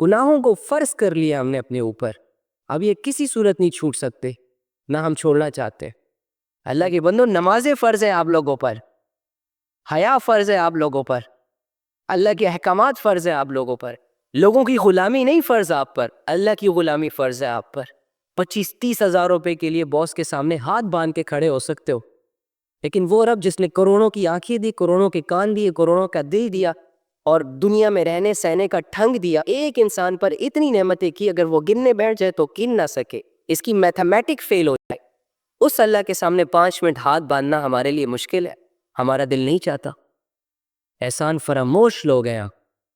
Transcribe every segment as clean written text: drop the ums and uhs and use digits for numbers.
گناہوں کو فرض کر لیا ہم نے اپنے اوپر، اب یہ کسی صورت نہیں چھوٹ سکتے، نہ ہم چھوڑنا چاہتے۔ اللہ کے بندو، نمازیں فرض ہے آپ لوگوں پر، حیا فرض ہے آپ لوگوں پر، اللہ کے احکامات فرض ہے آپ لوگوں پر، لوگوں کی غلامی نہیں فرض آپ پر، اللہ کی غلامی فرض ہے آپ پر۔ 25-30 ہزار روپے کے لیے باس کے سامنے ہاتھ باندھ کے کھڑے ہو سکتے ہو، لیکن وہ رب جس نے کروڑوں کی آنکھیں دی، کروڑوں کے کان دیے، کروڑوں کا دل دیا اور دنیا میں رہنے سہنے کا ٹھنگ دیا، ایک انسان پر اتنی نعمتیں کی، اگر وہ گننے بیٹھ جائے تو گن نہ سکے، اس کی میتھمیٹک فیل ہو جائے۔ اس اللہ کے سامنے 5 منٹ ہاتھ باندھنا ہمارے لیے مشکل ہے، ہمارا دل نہیں چاہتا۔ احسان فراموش لوگ ہیں،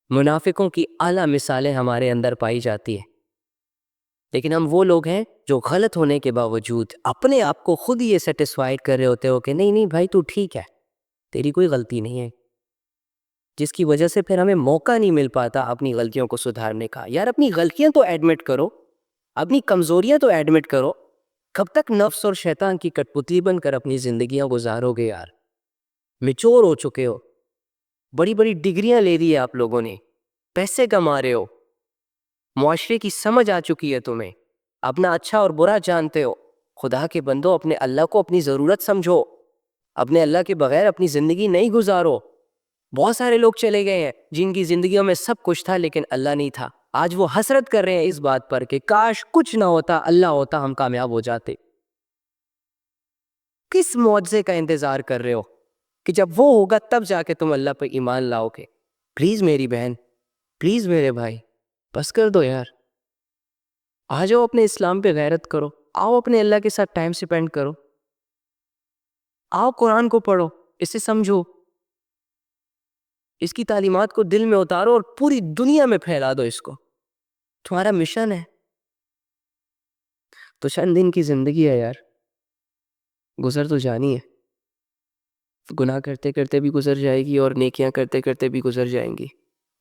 منافقوں کی اعلیٰ مثالیں ہمارے اندر پائی جاتی ہیں، لیکن ہم وہ لوگ ہیں جو غلط ہونے کے باوجود اپنے آپ کو خود ہی یہ سیٹسفائیڈ کر رہے ہوتے ہو کہ نہیں نہیں بھائی تو ٹھیک ہے، تیری کوئی غلطی نہیں ہے، جس کی وجہ سے پھر ہمیں موقع نہیں مل پاتا اپنی غلطیوں کو سدھارنے کا۔ یار اپنی غلطیاں تو ایڈمٹ کرو، اپنی کمزوریاں تو ایڈمٹ کرو، کب تک نفس اور شیطان کی کٹ پتلی بن کر اپنی زندگیاں گزارو گے یار؟ میچور ہو چکے ہو، بڑی بڑی ڈگریاں لے دی ہے آپ لوگوں نے، پیسے کما رہے ہو، معاشرے کی سمجھ آ چکی ہے تمہیں، اپنا اچھا اور برا جانتے ہو۔ خدا کے بندو، اپنے اللہ کو اپنی ضرورت سمجھو، اپنے اللہ کے بغیر اپنی زندگی نہیں گزارو۔ بہت سارے لوگ چلے گئے ہیں جن کی زندگیوں میں سب کچھ تھا لیکن اللہ نہیں تھا، آج وہ حسرت کر رہے ہیں اس بات پر کہ کاش کچھ نہ ہوتا، اللہ ہوتا، ہم کامیاب ہو جاتے۔ کس معجزے کا انتظار کر رہے ہو کہ جب وہ ہوگا تب جا کے تم اللہ پہ ایمان لاؤ گے؟ پلیز میری بہن، پلیز میرے بھائی، بس کر دو یار، آ جاؤ اپنے اسلام پہ غیرت کرو، آؤ اپنے اللہ کے ساتھ ٹائم سپینڈ کرو، آؤ قرآن کو پڑھو، اسے سمجھو، اس کی تعلیمات کو دل میں اتارو اور پوری دنیا میں پھیلا دو اس کو۔ تمہارا مشن ہے۔ تو چند دن کی زندگی ہے یار، گزر تو جانی ہے، گناہ کرتے کرتے بھی گزر جائے گی اور نیکیاں کرتے کرتے بھی گزر جائیں گی۔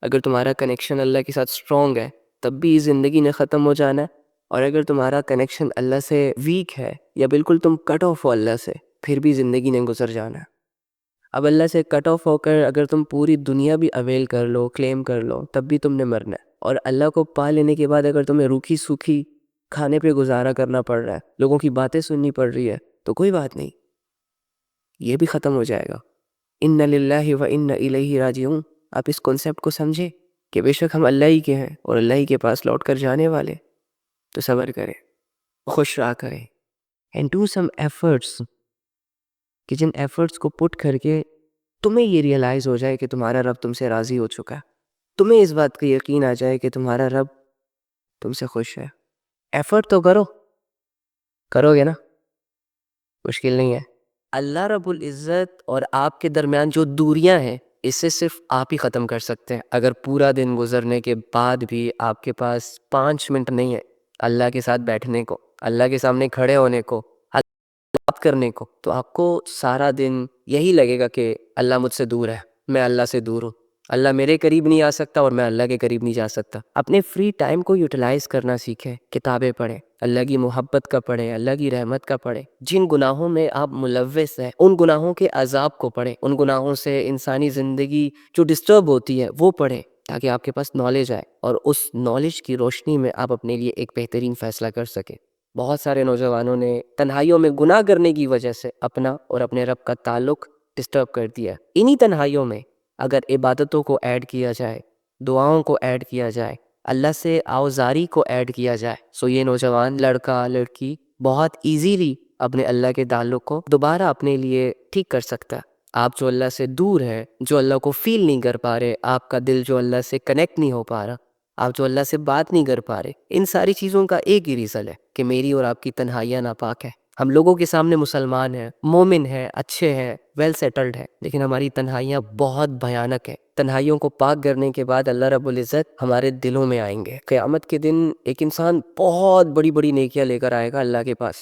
اگر تمہارا کنیکشن اللہ کے ساتھ سٹرونگ ہے تب بھی زندگی نے ختم ہو جانا ہے، اور اگر تمہارا کنیکشن اللہ سے ویک ہے یا بالکل تم کٹ آف ہو اللہ سے، پھر بھی زندگی نے گزر جانا ہے۔ اب اللہ سے کٹ آف ہو کر اگر تم پوری دنیا بھی اویل کر لو، کلیم کر لو، تب بھی تم نے مرنا ہے۔ اور اللہ کو پا لینے کے بعد اگر تمہیں روکھی سوکھی کھانے پہ گزارا کرنا پڑ رہا ہے، لوگوں کی باتیں سننی پڑ رہی ہے، تو کوئی بات نہیں، یہ بھی ختم ہو جائے گا۔ ان للہ و ان الیہ راجعون۔ آپ اس کنسیپٹ کو سمجھے کہ بے شک ہم اللہ ہی کے ہیں اور اللہ ہی کے پاس لوٹ کر جانے والے۔ تو صبر کریں، خوش رہا کریں، اینڈ ڈو سم ایفرٹس، کہ جن ایفرٹس کو پٹ کر کے تمہیں یہ ریئلائز ہو جائے کہ تمہارا رب تم سے راضی ہو چکا ہے، تمہیں اس بات کا یقین آ جائے کہ تمہارا رب تم سے خوش ہے۔ ایفرٹ تو کرو گے نا، مشکل نہیں ہے۔ اللہ رب العزت اور آپ کے درمیان جو دوریاں ہیں، اسے صرف آپ ہی ختم کر سکتے ہیں۔ اگر پورا دن گزرنے کے بعد بھی آپ کے پاس 5 منٹ نہیں ہے اللہ کے ساتھ بیٹھنے کو، اللہ کے سامنے کھڑے ہونے کو، بات کرنے کو، تو آپ کو سارا دن یہی لگے گا کہ اللہ مجھ سے دور ہے، میں اللہ سے دور ہوں، اللہ میرے قریب نہیں آ سکتا اور میں اللہ کے قریب نہیں جا سکتا۔ اپنے فری ٹائم کو یوٹیلائز کرنا سیکھیں، کتابیں پڑھیں، اللہ کی محبت کا پڑھیں، اللہ کی رحمت کا پڑھیں، جن گناہوں میں آپ ملوث ہیں ان گناہوں کے عذاب کو پڑھیں، ان گناہوں سے انسانی زندگی جو ڈسٹرب ہوتی ہے وہ پڑھیں، تاکہ آپ کے پاس نالج آئے اور اس نالج کی روشنی میں آپ اپنے لیے ایک بہترین فیصلہ کر سکیں۔ بہت سارے نوجوانوں نے تنہائیوں میں گناہ کرنے کی وجہ سے اپنا اور اپنے رب کا تعلق ڈسٹرب کر دیا۔ انہی تنہائیوں میں اگر عبادتوں کو ایڈ کیا جائے، دعاؤں کو ایڈ کیا جائے، اللہ سے آوزاری کو ایڈ کیا جائے، سو یہ نوجوان لڑکا لڑکی بہت ایزیلی اپنے اللہ کے تعلق کو دوبارہ اپنے لیے ٹھیک کر سکتا ہے۔ آپ جو اللہ سے دور ہے، جو اللہ کو فیل نہیں کر پا رہے، آپ کا دل جو اللہ سے کنیکٹ نہیں ہو پا رہا، آپ جو اللہ سے بات نہیں کر پا رہے، ان ساری چیزوں کا ایک ہی ریزن ہے کہ میری اور آپ کی تنہائیاں ناپاک ہیں۔ ہم لوگوں کے سامنے مسلمان ہیں، مومن ہیں، اچھے ہیں، ویل سیٹلڈ ہیں، لیکن ہماری تنہائیاں بہت بھیانک ہیں۔ تنہائیوں کو پاک کرنے کے بعد اللہ رب العزت ہمارے دلوں میں آئیں گے۔ قیامت کے دن ایک انسان بہت بڑی بڑی نیکیاں لے کر آئے گا اللہ کے پاس،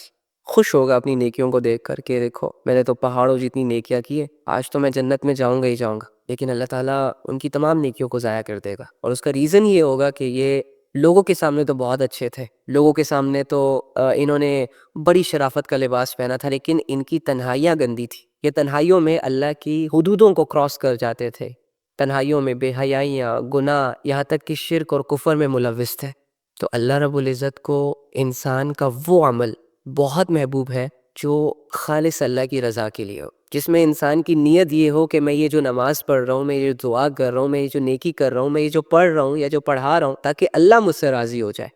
خوش ہوگا اپنی نیکیوں کو دیکھ کر کہ دیکھو میں نے تو پہاڑوں جتنی نیکیاں کی ہے، آج تو میں جنت میں جاؤں گا ہی جاؤں گا، لیکن اللہ تعالیٰ ان کی تمام نیکیوں کو ضائع کر دے گا، اور اس کا ریزن یہ ہوگا کہ یہ لوگوں کے سامنے تو بہت اچھے تھے، لوگوں کے سامنے تو انہوں نے بڑی شرافت کا لباس پہنا تھا، لیکن ان کی تنہائیاں گندی تھی، یہ تنہائیوں میں اللہ کی حدودوں کو کراس کر جاتے تھے، تنہائیوں میں بے حیائیاں، گناہ، یہاں تک کہ شرک اور کفر میں ملوث تھے. تو اللہ رب العزت کو انسان کا وہ عمل بہت محبوب ہے جو خالص اللہ کی رضا کے لیے ہو، جس میں انسان کی نیت یہ ہو کہ میں یہ جو نماز پڑھ رہا ہوں، میں یہ دعا کر رہا ہوں، میں یہ جو نیکی کر رہا ہوں، میں یہ جو پڑھ رہا ہوں یا جو پڑھا رہا ہوں، تاکہ اللہ مجھ سے راضی ہو جائے.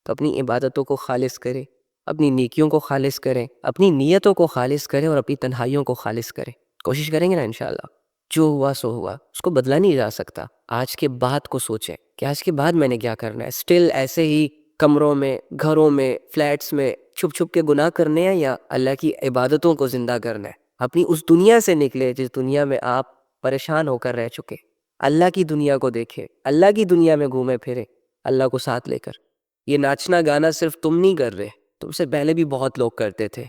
تو اپنی عبادتوں کو خالص کرے، اپنی نیکیوں کو خالص کریں، اپنی نیتوں کو خالص کریں اور اپنی تنہائیوں کو خالص کریں. کوشش کریں گے نا انشاءاللہ. جو ہوا سو ہوا، اس کو بدلا نہیں جا سکتا. آج کے بعد کو سوچیں کہ آج کے بعد میں نے کیا کرنا ہے. سٹل ایسے ہی کمروں میں، گھروں میں، فلیٹس میں چھپ چھپ کے گناہ کرنے ہیں، یا اللہ کی عبادتوں کو زندہ کرنا ہے. اپنی اس دنیا سے نکلے جس دنیا میں آپ پریشان ہو کر رہ چکے. اللہ کی دنیا کو دیکھے، اللہ کی دنیا میں گھومے پھرے اللہ کو ساتھ لے کر. یہ ناچنا گانا صرف تم نہیں کر رہے، تم سے پہلے بھی بہت لوگ کرتے تھے.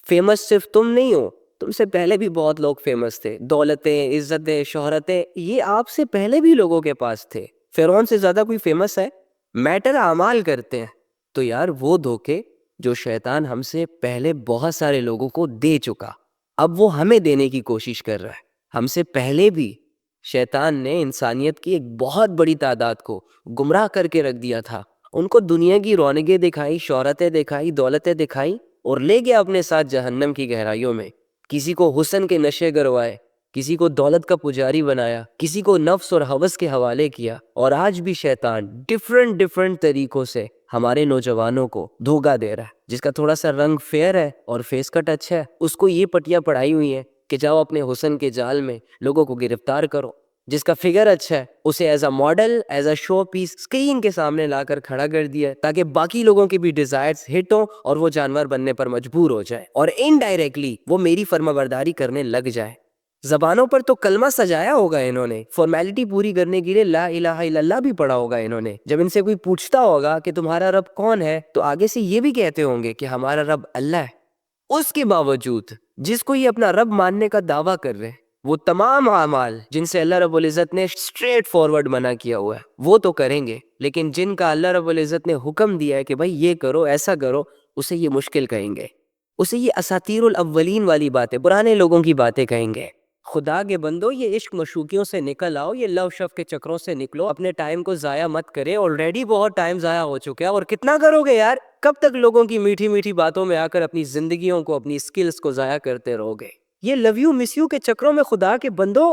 فیمس صرف تم نہیں ہو، تم سے پہلے بھی بہت لوگ فیمس تھے. دولتیں، عزتیں، شہرتیں، یہ آپ سے پہلے بھی لوگوں کے پاس تھے. فرعون سے زیادہ کوئی فیمس ہے؟ میٹر اعمال کرتے ہیں. تو یار وہ دھوکے جو شیطان ہم سے پہلے بہت سارے لوگوں کو دے چکا، اب وہ ہمیں دینے کی کوشش کر رہا ہے. ہم سے پہلے بھی شیطان نے انسانیت کی ایک بہت بڑی تعداد کو گمراہ کر کے رکھ دیا تھا. ان کو دنیا کی رونقیں دکھائی، شہرتیں دکھائی، دولتیں دکھائی، اور لے گیا اپنے ساتھ جہنم کی گہرائیوں میں. کسی کو حسن کے نشے گروائے، کسی کو دولت کا پجاری بنایا، کسی کو نفس اور ہوس کے حوالے کیا. اور آج بھی شیطان ڈیفرنٹ طریقوں سے ہمارے نوجوانوں کو دھوکہ دے رہا ہے. جس کا تھوڑا سا رنگ فیئر ہے اور فیس کٹ اچھا ہے، اس کو یہ پٹیاں پڑھائی ہوئی ہیں کہ جاؤ اپنے حسن کے جال میں لوگوں کو گرفتار کرو. جس کا فگر اچھا ہے اسے as a model, as a show piece screen کے سامنے لا کر کھڑا کر دیا تاکہ باقی لوگوں کی بھی ڈیزائرز ہٹ ہوں اور وہ جانور بننے پر مجبور ہو جائے، اور انڈائریکٹلی وہ میری فرما برداری کرنے لگ جائے. زبانوں پر تو کلمہ سجایا ہوگا انہوں نے، فارمیلٹی پوری کرنے کے لیے لا الہ الا اللہ بھی پڑھا ہوگا انہوں نے. جب ان سے کوئی پوچھتا ہوگا کہ تمہارا رب کون ہے، تو آگے سے یہ بھی کہتے ہوں گے کہ ہمارا رب اللہ ہے. اس کے باوجود جس کو یہ اپنا رب ماننے کا دعویٰ کر رہے ہیں، وہ تمام اعمال جن سے اللہ رب العزت نے اسٹریٹ فارورڈ منع کیا ہوا ہے وہ تو کریں گے، لیکن جن کا اللہ رب العزت نے حکم دیا ہے کہ بھائی یہ کرو، ایسا کرو، اسے یہ مشکل کہیں گے، اسے یہ اساطیر الاولین والی باتیں، پرانے لوگوں کی باتیں کہیں گے. خدا کے بندو، یہ عشق مشوقیوں سے نکل آؤ، یہ لو شف کے چکروں سے نکلو، اپنے ٹائم کو ضائع مت کرے. آلریڈی بہت ٹائم ضائع ہو چکا ہے، اور کتنا کرو گے یار؟ کب تک لوگوں کی میٹھی میٹھی باتوں میں آ کر اپنی زندگیوں کو، اپنی سکلز کو ضائع کرتے رہو گے؟ یہ لو یو مس یو کے چکروں میں خدا کے بندو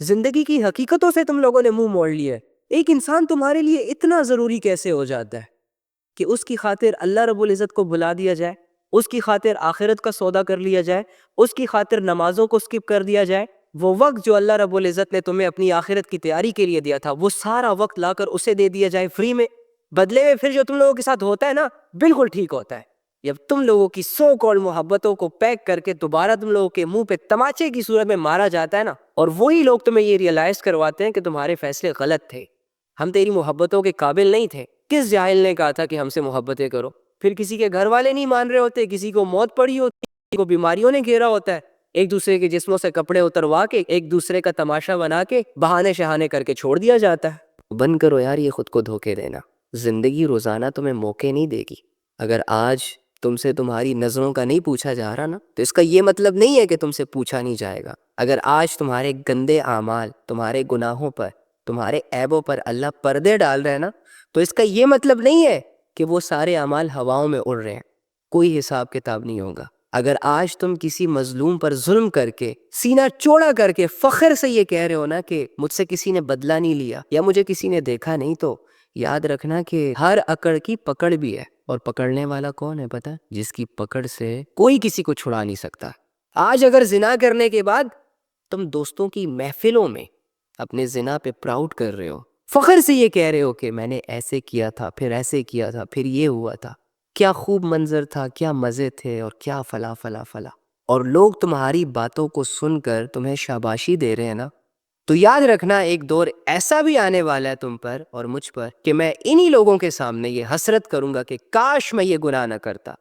زندگی کی حقیقتوں سے تم لوگوں نے منہ موڑ لیا ہے. ایک انسان تمہارے لیے اتنا ضروری کیسے ہو جاتا ہے کہ اس کی خاطر اللہ رب العزت کو بھلا دیا جائے، اس کی خاطر آخرت کا سودا کر لیا جائے، اس کی خاطر نمازوں کو سکپ کر دیا جائے؟ وہ وقت جو اللہ رب العزت نے تمہیں اپنی آخرت کی تیاری کے لیے دیا تھا، وہ سارا وقت لا کر اسے دے دیا جائے فری میں. بدلے میں پھر جو تم لوگوں کے ساتھ ہوتا ہے نا، بالکل ٹھیک ہوتا ہے. جب تم لوگوں کی سو کال محبتوں کو پیک کر کے دوبارہ تم لوگوں کے منہ پہ تماچے کی صورت میں مارا جاتا ہے نا، اور وہی لوگ تمہیں یہ ریئلائز کرواتے ہیں کہ تمہارے فیصلے غلط تھے، ہم تیری محبتوں کے قابل نہیں تھے. کس جاہل نے کہا تھا کہ ہم سے محبتیں کرو؟ پھر کسی کے گھر والے نہیں مان رہے ہوتے، کسی کو موت پڑی ہوتی، کسی کو بیماریوں نے گھیرا ہوتا ہے، ایک دوسرے کے جسموں سے کپڑے اتروا کے، ایک دوسرے کا تماشا بنا کے، بہانے شہانے کر کے چھوڑ دیا جاتا ہے. بند کرو یار یہ خود کو دھوکے دینا. زندگی روزانہ تمہیں موقع نہیں دے گی. اگر آج تم سے تمہاری نظروں کا نہیں پوچھا جا رہا نا، تو اس کا یہ مطلب نہیں ہے کہ تم سے پوچھا نہیں جائے گا. اگر آج تمہارے گندے اعمال، تمہارے گناہوں پر، تمہارے عیبوں پر اللہ پردے ڈال رہے ہیں نا، تو اس کا یہ مطلب نہیں ہے کہ وہ سارے اعمال ہواؤں میں اڑ رہے ہیں. کوئی حساب کتاب نہیں ہوگا. اگر آج تم کسی مظلوم پر ظلم کر کے، سینہ چوڑا کر کے فخر سے یہ کہہ رہے ہو نا کہ مجھ سے کسی نے بدلہ نہیں لیا یا مجھے کسی نے دیکھا نہیں، تو یاد رکھنا کہ ہر اکڑ کی پکڑ بھی ہے، اور پکڑنے والا کون ہے پتہ؟ جس کی پکڑ سے کوئی کسی کو چھڑا نہیں سکتا. آج اگر زنا کرنے کے بعد تم دوستوں کی محفلوں میں اپنے زنا پہ پراؤڈ کر رہے ہو، فخر سے یہ کہہ رہے ہو کہ میں نے ایسے کیا تھا، پھر ایسے کیا تھا، پھر یہ ہوا تھا، کیا خوب منظر تھا، کیا مزے تھے، اور کیا فلا فلا فلا، اور لوگ تمہاری باتوں کو سن کر تمہیں شاباشی دے رہے ہیں نا، تو یاد رکھنا ایک دور ایسا بھی آنے والا ہے تم پر اور مجھ پر کہ میں انہی لوگوں کے سامنے یہ حسرت کروں گا کہ کاش میں یہ گناہ نہ کرتا،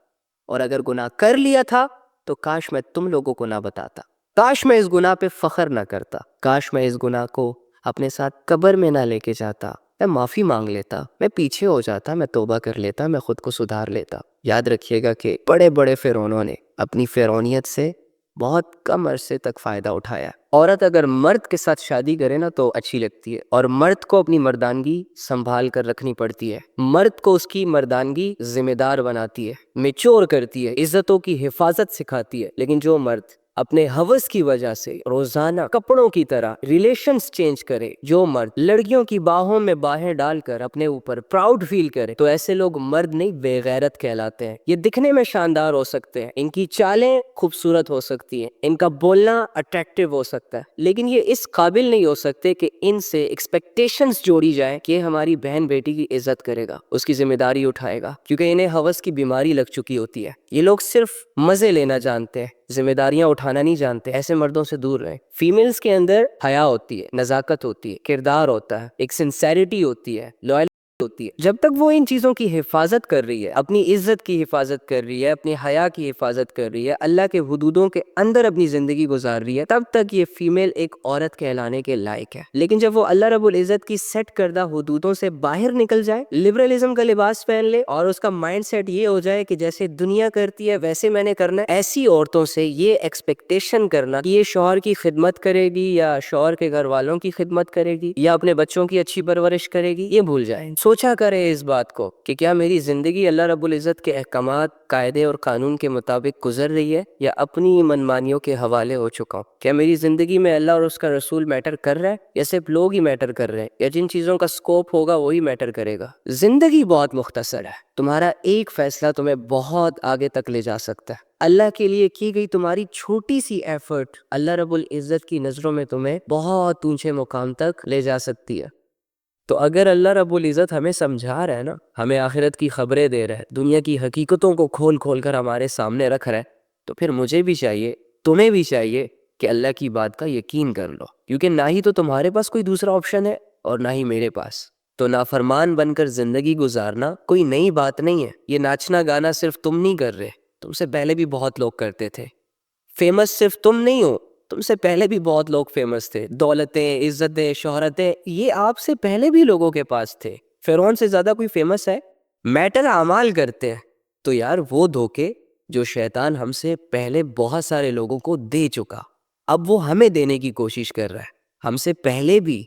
اور اگر گناہ کر لیا تھا تو کاش میں تم لوگوں کو نہ بتاتا، کاش میں اس گناہ پہ فخر نہ کرتا، کاش میں اس گناہ کو اپنے ساتھ قبر میں نہ لے کے جاتا، میں معافی مانگ لیتا، میں پیچھے ہو جاتا، میں توبہ کر لیتا، میں خود کو سدھار لیتا. یاد رکھیے گا کہ بڑے بڑے فرعونوں نے اپنی فرعونیت سے بہت کم عرصے تک فائدہ اٹھایا. عورت اگر مرد کے ساتھ شادی کرے نا تو اچھی لگتی ہے، اور مرد کو اپنی مردانگی سنبھال کر رکھنی پڑتی ہے. مرد کو اس کی مردانگی ذمہ دار بناتی ہے، میچور کرتی ہے، عزتوں کی حفاظت سکھاتی ہے. لیکن جو مرد اپنے ہوس کی وجہ سے روزانہ کپڑوں کی طرح ریلیشنز چینج کرے، جو مرد لڑکیوں کی باہوں میں باہیں ڈال کر اپنے اوپر پراؤڈ فیل کرے، تو ایسے لوگ مرد نہیں بے غیرت کہلاتے ہیں. یہ دکھنے میں شاندار ہو سکتے ہیں، ان کی چالیں خوبصورت ہو سکتی ہیں، ان کا بولنا اٹریکٹیو ہو سکتا ہے، لیکن یہ اس قابل نہیں ہو سکتے کہ ان سے ایکسپیکٹیشنز جوڑی جائیں کہ ہماری بہن بیٹی کی عزت کرے گا، اس کی ذمہ داری اٹھائے گا، کیونکہ انہیں ہوس کی بیماری لگ چکی ہوتی ہے. یہ لوگ صرف مزے لینا جانتے ہیں، ذمہ داریاں اٹھانا نہیں جانتے. ایسے مردوں سے دور رہیں. فیمیلز کے اندر حیا ہوتی ہے، نزاکت ہوتی ہے، کردار ہوتا ہے، ایک سنسیریٹی ہوتی ہے، لوائلٹی ہوتی ہے. جب تک وہ ان چیزوں کی حفاظت کر رہی ہے، اپنی عزت کی حفاظت کر رہی ہے، اپنی حیا کی حفاظت کر رہی ہے، اللہ کے حدودوں کے اندر اپنی زندگی گزار رہی ہے، تب تک یہ فیمیل ایک عورت کہلانے کے لائق ہے. لیکن جب وہ اللہ رب العزت کی سیٹ کردہ حدودوں سے باہر نکل جائے، لبرلزم کا لباس پہن لے اور اس کا مائنڈ سیٹ یہ ہو جائے کہ جیسے دنیا کرتی ہے ویسے میں نے کرنا ہے، ایسی عورتوں سے یہ ایکسپیکٹیشن کرنا کہ یہ شوہر کی خدمت کرے گی یا شوہر کے گھر والوں کی خدمت کرے گی یا اپنے بچوں کی اچھی پرورش کرے گی، یہ بھول جائیں. سوچا کرے اس بات کو کہ کیا میری زندگی اللہ رب العزت کے احکامات، قاعدے اور قانون کے مطابق گزر رہی ہے یا اپنی منمانیوں کے حوالے ہو چکا ہوں؟ کیا میری زندگی میں اللہ اور اس کا رسول میٹر کر رہا ہے یا صرف لوگ ہی میٹر کر رہے ہیں، یا جن چیزوں کا سکوپ ہوگا وہی میٹر کرے گا؟ زندگی بہت مختصر ہے، تمہارا ایک فیصلہ تمہیں بہت آگے تک لے جا سکتا ہے. اللہ کے لیے کی گئی تمہاری چھوٹی سی ایفرٹ اللہ رب العزت کی نظروں میں تمہیں بہت اونچے مقام تک لے جا سکتی ہے. تو اگر اللہ رب العزت ہمیں سمجھا رہا ہے نا، ہمیں آخرت کی خبریں دے رہا ہے، دنیا کی حقیقتوں کو کھول کھول کر ہمارے سامنے رکھ رہا ہے، تو پھر مجھے بھی چاہیے، تمہیں بھی چاہیے کہ اللہ کی بات کا یقین کر لو، کیونکہ نہ ہی تو تمہارے پاس کوئی دوسرا آپشن ہے اور نہ ہی میرے پاس. تو نافرمان بن کر زندگی گزارنا کوئی نئی بات نہیں ہے. یہ ناچنا گانا صرف تم نہیں کر رہے، تم سے پہلے بھی بہت لوگ کرتے تھے. فیمس صرف تم نہیں ہو، تم سے پہلے بھی بہت لوگ فیمس تھے. دولتیں، عزتیں، شہرتیں، یہ آپ سے پہلے بھی لوگوں کے پاس تھے. فرعون سے زیادہ کوئی فیمس ہے؟ میٹر اعمال کرتے ہیں. تو یار وہ دھوکے جو شیطان ہم سے پہلے بہت سارے لوگوں کو دے چکا، اب وہ ہمیں دینے کی کوشش کر رہا ہے. ہم سے پہلے بھی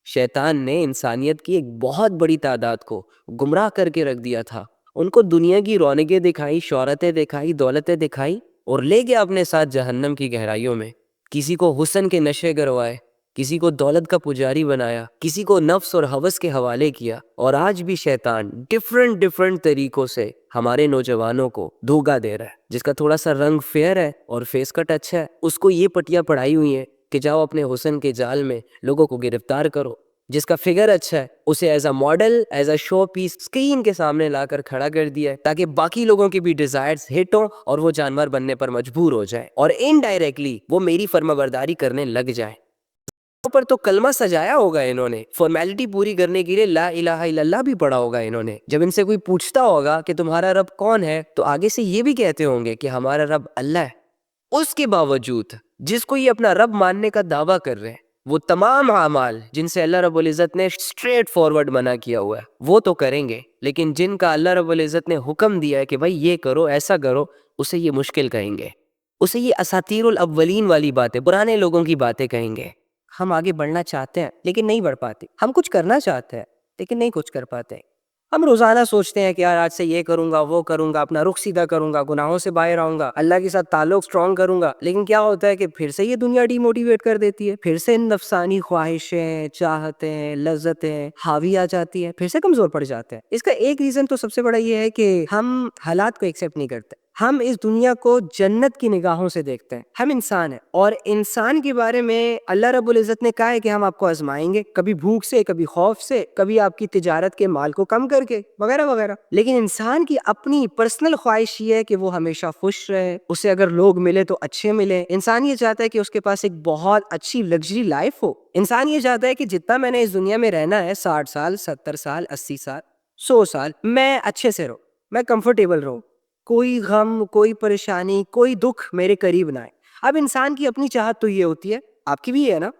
شیطان نے انسانیت کی ایک بہت بڑی تعداد کو گمراہ کر کے رکھ دیا تھا. ان کو دنیا کی رونقیں دکھائی، شہرتیں دکھائی، دولتیں دکھائی، اور لے گیا اپنے ساتھ جہنم کی گہرائیوں میں. کسی کو حسن کے نشے کروائے، کسی کو دولت کا پجاری بنایا، کسی کو نفس اور ہوس کے حوالے کیا. اور آج بھی شیطان ڈیفرنٹ طریقوں سے ہمارے نوجوانوں کو دھوکا دے رہا ہے. جس کا تھوڑا سا رنگ فیئر ہے اور فیس کٹ اچھا ہے، اس کو یہ پٹیاں پڑھائی ہوئی ہیں کہ جاؤ اپنے حسن کے جال میں لوگوں کو گرفتار کرو. جس کا فگر اچھا ہے اسے as a model, as a show piece screen کے سامنے لا کر کھڑا کر دیا ہے تاکہ باقی لوگوں کی بھی ڈیزائرز ہٹ ہوں اور وہ جانور بننے پر مجبور ہو جائیں، اور انڈائریکٹلی وہ میری فرما برداری کرنے لگ جائیں. اوپر تو کلمہ سجایا ہوگا انہوں نے، فارمیلٹی پوری کرنے کے لیے لا الہ الا اللہ بھی پڑھا ہوگا انہوں نے. جب ان سے کوئی پوچھتا ہوگا کہ تمہارا رب کون ہے، تو آگے سے یہ بھی کہتے ہوں گے کہ ہمارا رب اللہ ہے. اس کے باوجود جس کو یہ اپنا رب ماننے کا دعویٰ کر رہے ہیں، وہ تمام اعمال جن سے اللہ رب العزت نے اسٹریٹ فارورڈ منع کیا ہوا ہے وہ تو کریں گے، لیکن جن کا اللہ رب العزت نے حکم دیا ہے کہ بھائی یہ کرو، ایسا کرو، اسے یہ مشکل کہیں گے، اسے یہ اساطیر الاولین والی باتیں، پرانے لوگوں کی باتیں کہیں گے. ہم آگے بڑھنا چاہتے ہیں لیکن نہیں بڑھ پاتے. ہم کچھ کرنا چاہتے ہیں لیکن نہیں کچھ کر پاتے. ہم روزانہ سوچتے ہیں کہ یار آج سے یہ کروں گا، وہ کروں گا، اپنا رخ سیدھا کروں گا، گناہوں سے باہر آؤں گا، اللہ کے ساتھ تعلق سٹرونگ کروں گا. لیکن کیا ہوتا ہے کہ پھر سے یہ دنیا ڈی موٹیویٹ کر دیتی ہے، پھر سے نفسانی خواہشیں، چاہتیں، لذتیں حاوی آ جاتی ہیں، پھر سے کمزور پڑ جاتے ہیں. اس کا ایک ریزن تو سب سے بڑا یہ ہے کہ ہم حالات کو ایکسیپٹ نہیں کرتے. ہم اس دنیا کو جنت کی نگاہوں سے دیکھتے ہیں. ہم انسان ہیں اور انسان کے بارے میں اللہ رب العزت نے کہا ہے کہ ہم آپ کو آزمائیں گے، کبھی بھوک سے، کبھی خوف سے، کبھی آپ کی تجارت کے مال کو کم کر کے، وغیرہ وغیرہ. لیکن انسان کی اپنی پرسنل خواہش یہ ہے کہ وہ ہمیشہ خوش رہے، اسے اگر لوگ ملے تو اچھے ملے. انسان یہ چاہتا ہے کہ اس کے پاس ایک بہت اچھی لگژری لائف ہو. انسان یہ چاہتا ہے کہ جتنا میں نے اس دنیا میں رہنا ہے، 60 سال، 70 سال، 80 سال، 100 سال، میں اچھے سے رہوں، میں کمفرٹیبل رہوں، کوئی غم، کوئی پریشانی، کوئی دکھ میرے قریب نہ آئے. اب انسان کی اپنی چاہت تو یہ ہوتی ہے، آپ کی بھی ہے نا؟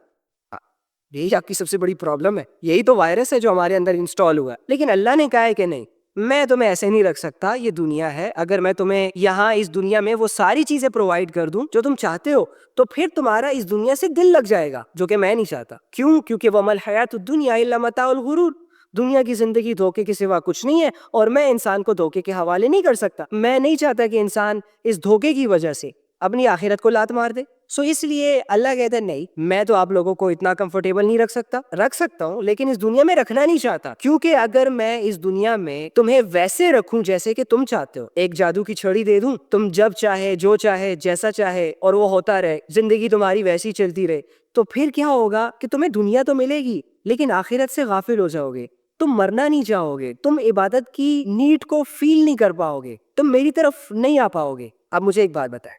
یہی آپ کی سب سے بڑی پرابلم ہے، یہی تو وائرس ہے جو ہمارے اندر انسٹال ہوا ہے. لیکن اللہ نے کہا ہے کہ نہیں، میں تمہیں ایسے نہیں رکھ سکتا، یہ دنیا ہے، اگر میں تمہیں یہاں اس دنیا میں وہ ساری چیزیں پرووائڈ کر دوں جو تم چاہتے ہو تو پھر تمہارا اس دنیا سے دل لگ جائے گا، جو کہ میں نہیں چاہتا۔ کیوں؟ کیونکہ وَمَا الْحَيَاةُ الدُّنْيَا إِلَّا مَتَاعُ الْغُرُورِ، دنیا کی زندگی دھوکے کے سوا کچھ نہیں ہے، اور میں انسان کو دھوکے کے حوالے نہیں کر سکتا۔ میں نہیں چاہتا کہ انسان اس دھوکے کی وجہ سے اپنی آخرت کو لات مار دے۔ سو اس لیے اللہ کہتا ہے نہیں، میں تو آپ لوگوں کو اتنا کمفرٹیبل نہیں رکھ سکتا ہوں، لیکن اس دنیا میں رکھنا نہیں چاہتا، کیونکہ اگر میں اس دنیا میں تمہیں ویسے رکھوں جیسے کہ تم چاہتے ہو، ایک جادو کی چھڑی دے دوں، تم جب چاہے جو چاہے جیسا چاہے اور وہ ہوتا رہے، زندگی تمہاری ویسی چلتی رہے، تو پھر کیا ہوگا کہ تمہیں دنیا تو ملے گی لیکن آخرت سے غافل ہو جاؤ گے، تم مرنا نہیں چاہو گے، تم عبادت کی نیڈ کو فیل نہیں کر پاؤ گے، تم میری طرف نہیں آ پاؤ گے۔ اب مجھے ایک بات بتائیں،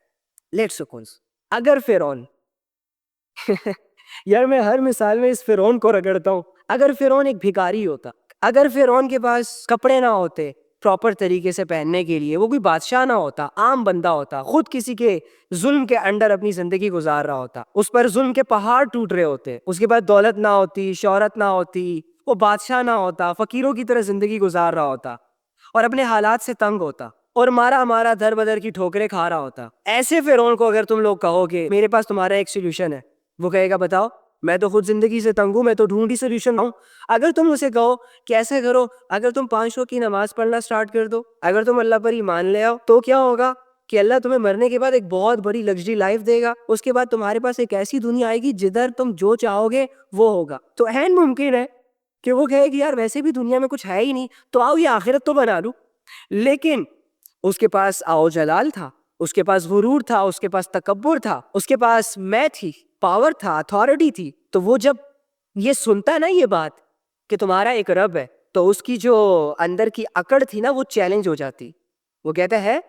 لیٹس سپوز اگر فرعون یار میں ہر مثال میں اس فرعون کو رگڑتا ہوں، اگر فرعون ایک بھکاری ہوتا، اگر فرعون کے پاس کپڑے نہ ہوتے پراپر طریقے سے پہننے کے لیے، وہ کوئی بادشاہ نہ ہوتا، عام بندہ ہوتا، خود کسی کے ظلم کے انڈر اپنی زندگی گزار رہا ہوتا، اس پر ظلم کے پہاڑ ٹوٹ رہے ہوتے، اس کے بعد دولت نہ ہوتی، شہرت نہ ہوتی، وہ بادشاہ نہ ہوتا، فقیروں کی طرح زندگی گزار رہا ہوتا اور اپنے حالات سے تنگ ہوتا اور مارا در بدر کی ٹھوکریں کھا رہا ہوتا، ایسے فرعون کو اگر تم لوگ کہو کہ میرے پاس تمہارا ایک سولوشن ہے، وہ کہے گا بتاؤ، میں تو خود زندگی سے تنگ ہوں، میں تو ڈھونڈی سولوشن ہوں۔ اگر تم اسے کہو کہ ایسے کرو، اگر تم 5 وقت کی نماز پڑھنا سٹارٹ کر دو، اگر تم اللہ پر ایمان لے آؤ، تو کیا ہوگا کہ اللہ تمہیں مرنے کے بعد ایک بہت بڑی لگژری لائف دے گا، اس کے بعد تمہارے پاس ایک ایسی دنیا آئے گی جدھر تم جو چاہو گے وہ ہوگا۔ تو عین ممکن ہے کہ وہ کہے کہ یار ویسے بھی دنیا میں کچھ ہے ہی نہیں، تو آؤ یہ آخرت تو بنا لوں۔ لیکن اس کے پاس آؤ جلال تھا، اس کے پاس غرور تھا، اس کے پاس تکبر تھا، اس کے پاس میں تھی، پاور تھا، اتھارٹی تھی، تو وہ جب یہ سنتا نا یہ بات کہ تمہارا ایک رب ہے، تو اس کی جو اندر کی اکڑ تھی نا وہ چیلنج ہو جاتی۔ وہ کہتا ہے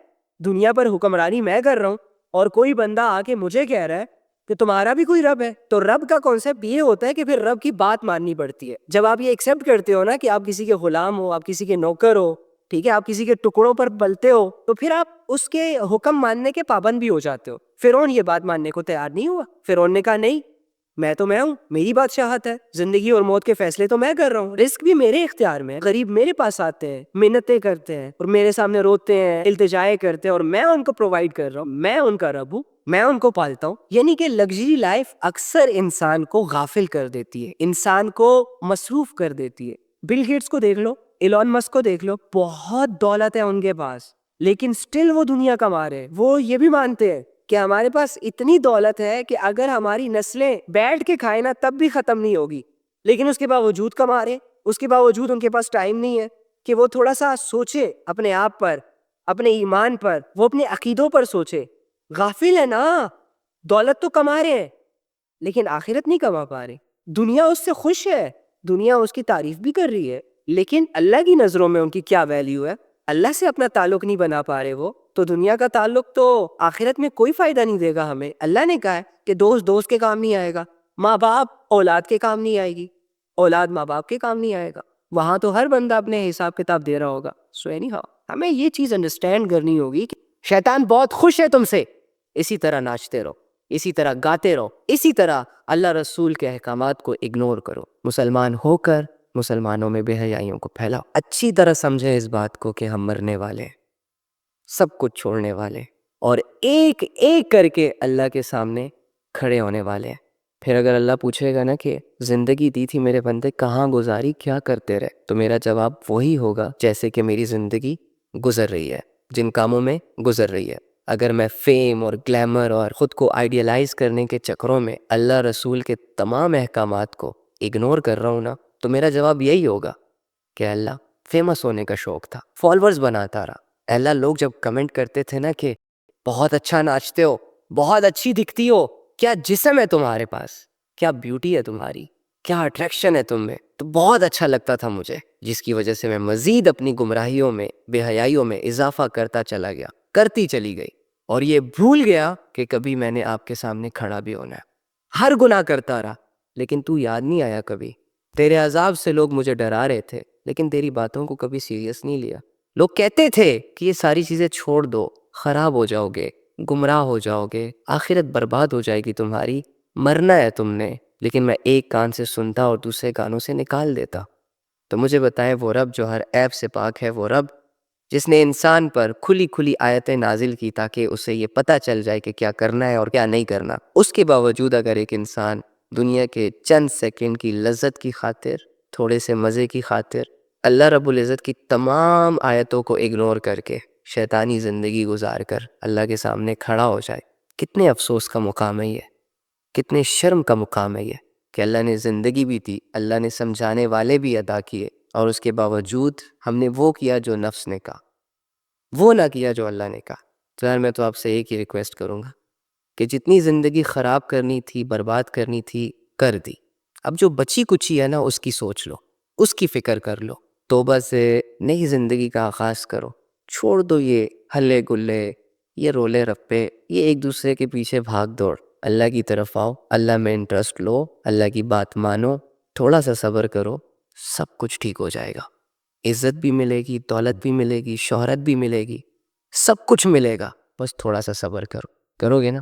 دنیا پر حکمرانی میں کر رہا ہوں اور کوئی بندہ آ کے مجھے کہہ رہا ہے کہ تمہارا بھی کوئی رب ہے۔ تو رب کا کانسیپٹ یہ ہوتا ہے کہ پھر رب کی بات ماننی پڑتی ہے۔ جب آپ یہ ایکسیپٹ کرتے ہو نا کہ آپ کسی کے غلام ہو، آپ کسی کے نوکر ہو، ٹھیک ہے، آپ کسی کے ٹکڑوں پر پلتے ہو، تو پھر آپ اس کے حکم ماننے کے پابند بھی ہو جاتے ہو۔ فرعون یہ بات ماننے کو تیار نہیں ہوا، فرعون نے کہا نہیں، میں تو میں ہوں، میری بادشاہت ہے، زندگی اور موت کے فیصلے تو میں کر رہا ہوں، رزق بھی میرے اختیار میں، غریب میرے پاس آتے ہیں، منتیں کرتے ہیں اور میرے سامنے روتے ہیں، التجائے کرتے ہیں، اور میں ان کو پرووائڈ کر رہا ہوں، میں ان کا رب ہوں، میں ان کو پالتا ہوں۔ یعنی کہ لگژری لائف اکثر انسان کو غافل کر دیتی ہے، انسان کو مصروف کر دیتی ہے۔ بل گیٹس کو دیکھ لو، ایلون مسک کو دیکھ لو، بہت دولت ہے ان کے پاس، لیکن سٹل وہ دنیا کما رہے ہیں۔ وہ یہ بھی مانتے ہیں کہ ہمارے پاس اتنی دولت ہے کہ اگر ہماری نسلیں بیٹھ کے کھائیں نا تب بھی ختم نہیں ہوگی، لیکن اس کے باوجود کما رہے، اس کے باوجود ان کے پاس ٹائم نہیں ہے کہ وہ تھوڑا سا سوچے اپنے آپ پر، اپنے ایمان پر، وہ اپنے عقیدوں پر سوچے۔ غافل ہے نا، دولت تو کما رہے ہیں لیکن آخرت نہیں کما پا رہے۔ دنیا اس سے خوش ہے، دنیا اس کی تعریف بھی کر رہی ہے، لیکن اللہ کی نظروں میں ان کی کیا ویلیو ہے؟ اللہ سے اپنا تعلق نہیں بنا پا رہے وہ، تو دنیا کا تعلق تو آخرت میں کوئی فائدہ نہیں دے گا ہمیں۔ اللہ نے کہا ہے کہ دوست کے کام نہیں آئے گا، ماں باپ اولاد کے کام نہیں آئے گی، اولاد ماں باپ کے کام نہیں آئے گا، وہاں تو ہر بندہ اپنے حساب کتاب دے رہا ہوگا۔ سو اینی ہاؤ ہمیں یہ چیز انڈرسٹینڈ کرنی ہوگی کہ شیطان بہت خوش ہے تم سے، اسی طرح ناچتے رہو، اسی طرح گاتے رہو، اسی طرح اللہ رسول کے احکامات کو اگنور کرو، مسلمان ہو کر مسلمانوں میں بے حیائیوں کو پھیلاؤ۔ اچھی طرح سمجھے اس بات کو کہ ہم مرنے والے ہیں، سب کچھ چھوڑنے والے، اور ایک ایک کر کے اللہ کے سامنے کھڑے ہونے والے ہیں۔ پھر اگر اللہ پوچھے گا نا کہ زندگی دی تھی میرے بندے، کہاں گزاری، کیا کرتے رہے، تو میرا جواب وہی ہوگا جیسے کہ میری زندگی گزر رہی ہے، جن کاموں میں گزر رہی ہے۔ اگر میں فیم اور گلیمر اور خود کو آئیڈیلائز کرنے کے چکروں میں اللہ رسول کے تمام احکامات کو اگنور کر رہا ہوں نا، تو میرا جواب یہی ہوگا کہ اللہ فیمس ہونے کا شوق تھا، فالورز بناتا رہا۔ اللہ لوگ جب کمنٹ کرتے تھے نا کہ بہت اچھا ناچتے ہو، بہت اچھی دکھتی ہو، کیا جسم ہے تمہارے پاس، کیا بیوٹی ہے تمہاری، کیا اٹریکشن ہے تم میں، تو بہت اچھا لگتا تھا مجھے، جس کی وجہ سے میں مزید اپنی گمراہیوں میں، بے حیائیوں میں اضافہ کرتا چلا گیا، کرتی چلی گئی، اور یہ بھول گیا کہ کبھی میں نے آپ کے سامنے کھڑا بھی ہونا ہے۔ ہر گناہ کرتا رہا، لیکن تو یاد نہیں آیا کبھی۔ تیرے عذاب سے لوگ مجھے ڈرا رہے تھے، لیکن تیری باتوں کو کبھی سیریس نہیں لیا۔ لوگ کہتے تھے کہ یہ ساری چیزیں چھوڑ دو، خراب ہو جاؤ گے، گمراہ ہو جاؤ گے، آخرت برباد ہو جائے گی تمہاری، مرنا ہے تم نے، لیکن میں ایک کان سے سنتا اور دوسرے کانوں سے نکال دیتا۔ تو مجھے بتائیں وہ رب جو ہر عیب سے پاک ہے، وہ رب جس نے انسان پر کھلی کھلی آیتیں نازل کی تاکہ اسے یہ پتہ چل جائے کہ کیا کرنا ہے اور کیا نہیں کرنا، اس کے باوجود اگر ایک انسان دنیا کے چند سیکنڈ کی لذت کی خاطر، تھوڑے سے مزے کی خاطر اللہ رب العزت کی تمام آیتوں کو اگنور کر کے شیطانی زندگی گزار کر اللہ کے سامنے کھڑا ہو جائے، کتنے افسوس کا مقام ہے یہ، کتنے شرم کا مقام ہے یہ کہ اللہ نے زندگی بھی دی، اللہ نے سمجھانے والے بھی عطا کیے، اور اس کے باوجود ہم نے وہ کیا جو نفس نے کہا، وہ نہ کیا جو اللہ نے کہا۔ تو یار میں تو آپ سے ایک ہی ریکویسٹ کروں گا کہ جتنی زندگی خراب کرنی تھی، برباد کرنی تھی، کر دی، اب جو بچی کچی ہے نا اس کی سوچ لو، اس کی فکر کر لو، توبہ سے نئی زندگی کا آغاز کرو، چھوڑ دو یہ ہلے گلے، یہ رولے رپے، یہ ایک دوسرے کے پیچھے بھاگ دوڑ، اللہ کی طرف آؤ، اللہ میں انٹرسٹ لو، اللہ کی بات مانو، تھوڑا سا صبر کرو، سب کچھ ٹھیک ہو جائے گا، عزت بھی ملے گی، دولت بھی ملے گی، شہرت بھی ملے گی، سب کچھ ملے گا، بس تھوڑا سا صبر کرو، کرو گے نا؟